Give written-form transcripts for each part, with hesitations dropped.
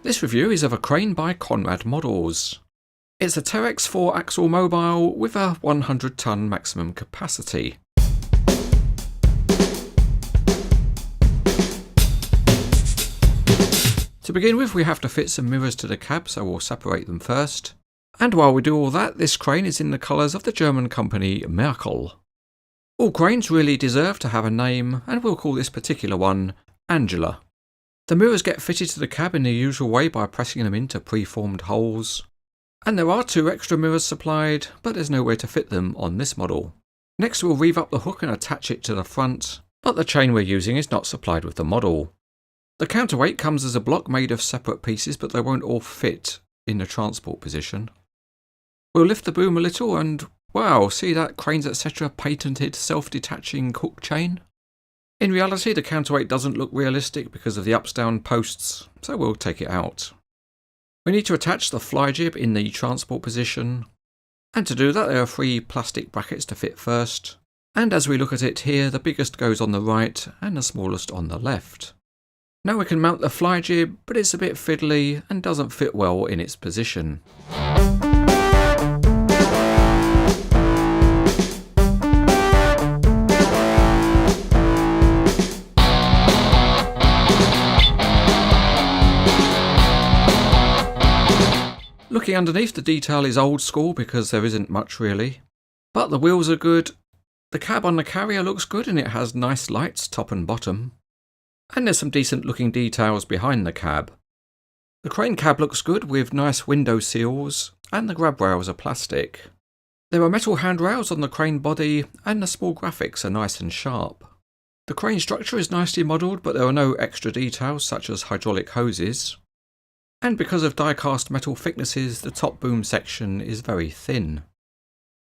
This review is of a crane by Conrad Models. It's a Terex 4-axle mobile with a 100-ton maximum capacity. To begin with, we have to fit some mirrors to the cab, so we'll separate them first. And while we do all that, this crane is in the colours of the German company Merkel. All cranes really deserve to have a name, and we'll call this particular one Angela. The mirrors get fitted to the cab in the usual way by pressing them into pre-formed holes. And there are 2 extra mirrors supplied, but there's no way to fit them on this model. Next we'll reeve up the hook and attach it to the front, but the chain we're using is not supplied with the model. The counterweight comes as a block made of separate pieces, but they won't all fit in the transport position. We'll lift the boom a little and wow, see that Cranes Etc. patented self-detaching hook chain? In reality, the counterweight doesn't look realistic because of the ups-down posts, so we'll take it out. We need to attach the Fly Jib in the transport position, and to do that there are 3 plastic brackets to fit first, and as we look at it here, the biggest goes on the right and the smallest on the left. Now we can mount the Fly Jib, but it's a bit fiddly and doesn't fit well in its position. Looking underneath, the detail is old school because there isn't much really. But the wheels are good, the cab on the carrier looks good and it has nice lights top and bottom. And there's some decent looking details behind the cab. The crane cab looks good with nice window seals and the grab rails are plastic. There are metal handrails on the crane body and the small graphics are nice and sharp. The crane structure is nicely modelled, but there are no extra details such as hydraulic hoses. And because of die-cast metal thicknesses, the top boom section is very thin.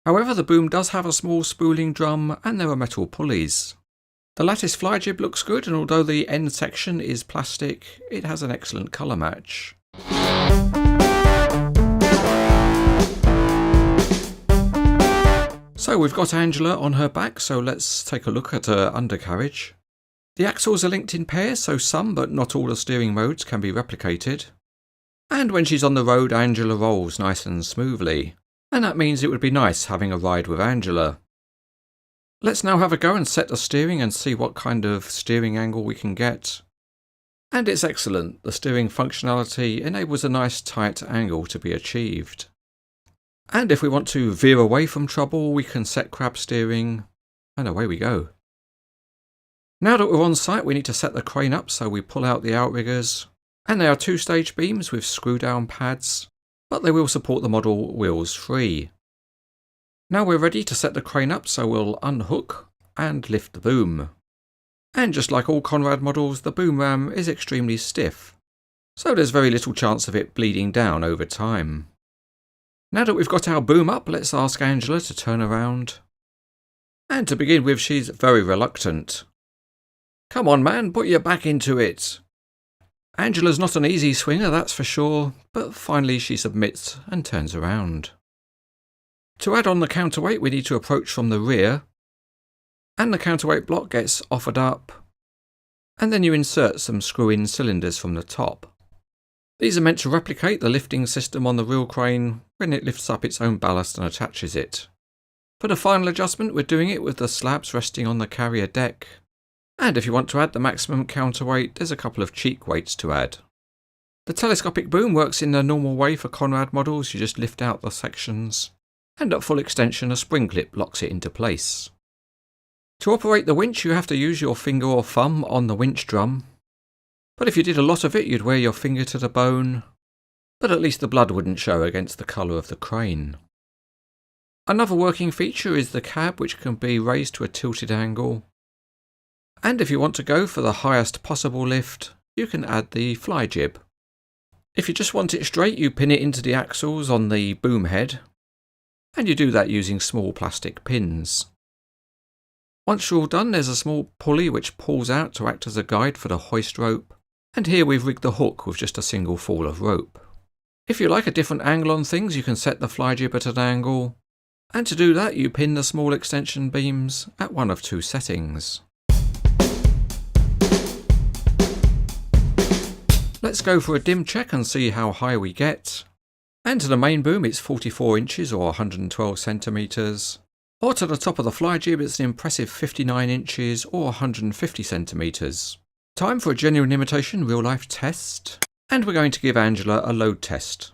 However, the boom does have a small spooling drum and there are metal pulleys. The lattice Fly Jib looks good, and although the end section is plastic, it has an excellent colour match. So we've got Angela on her back, so let's take a look at her undercarriage. The axles are linked in pairs, so some but not all the steering modes can be replicated. And when she's on the road, Angela rolls nice and smoothly, and that means it would be nice having a ride with Angela. Let's now have a go and set the steering and see what kind of steering angle we can get. And it's excellent, the steering functionality enables a nice tight angle to be achieved. And if we want to veer away from trouble, we can set crab steering, and away we go. Now that we're on site, we need to set the crane up, so we pull out the outriggers. And they are 2-stage beams with screw-down pads, but they will support the model wheels free. Now we're ready to set the crane up, so we'll unhook and lift the boom. And just like all Conrad models, the boom ram is extremely stiff, so there's very little chance of it bleeding down over time. Now that we've got our boom up, let's ask Angela to turn around. And to begin with, she's very reluctant. Come on man, put your back into it. Angela's not an easy swinger, that's for sure, but finally she submits and turns around. To add on the counterweight, we need to approach from the rear, and the counterweight block gets offered up, and then you insert some screw-in cylinders from the top. These are meant to replicate the lifting system on the real crane when it lifts up its own ballast and attaches it. For the final adjustment, we're doing it with the slabs resting on the carrier deck. And if you want to add the maximum counterweight, there's a couple of cheek weights to add. The telescopic boom works in the normal way for Conrad models, you just lift out the sections, and at full extension a spring clip locks it into place. To operate the winch you have to use your finger or thumb on the winch drum, but if you did a lot of it you'd wear your finger to the bone, but at least the blood wouldn't show against the colour of the crane. Another working feature is the cab, which can be raised to a tilted angle. And if you want to go for the highest possible lift, you can add the Fly Jib. If you just want it straight, you pin it into the axles on the boom head, and you do that using small plastic pins. Once you're all done, there's a small pulley which pulls out to act as a guide for the hoist rope, and here we've rigged the hook with just a single fall of rope. If you like a different angle on things, you can set the Fly Jib at an angle, and to do that you pin the small extension beams at one of 2 settings. Let's go for a dim check and see how high we get. And to the main boom it's 44 inches or 112 centimetres. Or to the top of the Fly Jib it's an impressive 59 inches or 150 centimetres. Time for a genuine imitation real life test. And we're going to give Angela a load test.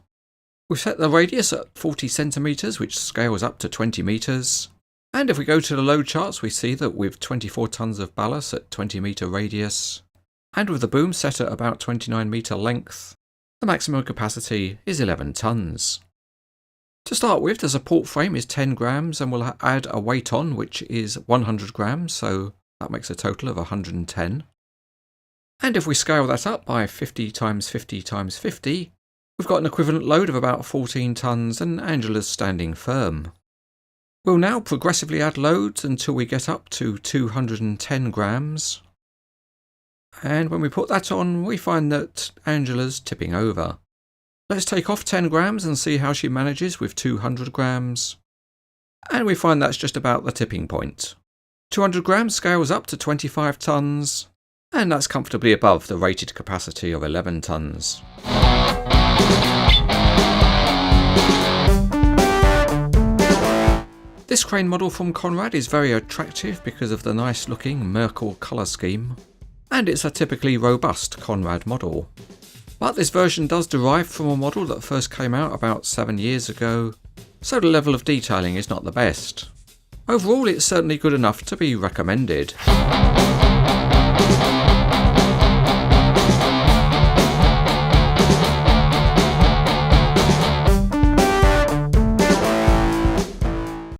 We've set the radius at 40 centimetres, which scales up to 20 metres. And if we go to the load charts, we see that with 24 tonnes of ballast at 20 metre radius, and with the boom set at about 29 metre length, the maximum capacity is 11 tonnes. To start with, the support frame is 10 grams and we'll add a weight on, which is 100 grams, so that makes a total of 110. And if we scale that up by 50 times 50 times 50, we've got an equivalent load of about 14 tonnes and Angela's standing firm. We'll now progressively add loads until we get up to 210 grams. And when we put that on, we find that Angela's tipping over. Let's take off 10 grams and see how she manages with 200 grams. And we find that's just about the tipping point. 200 grams scales up to 25 tonnes, and that's comfortably above the rated capacity of 11 tonnes. This crane model from Conrad is very attractive because of the nice looking Merkel colour scheme, and it's a typically robust Conrad model. But this version does derive from a model that first came out about 7 years ago, so the level of detailing is not the best. Overall, it's certainly good enough to be recommended.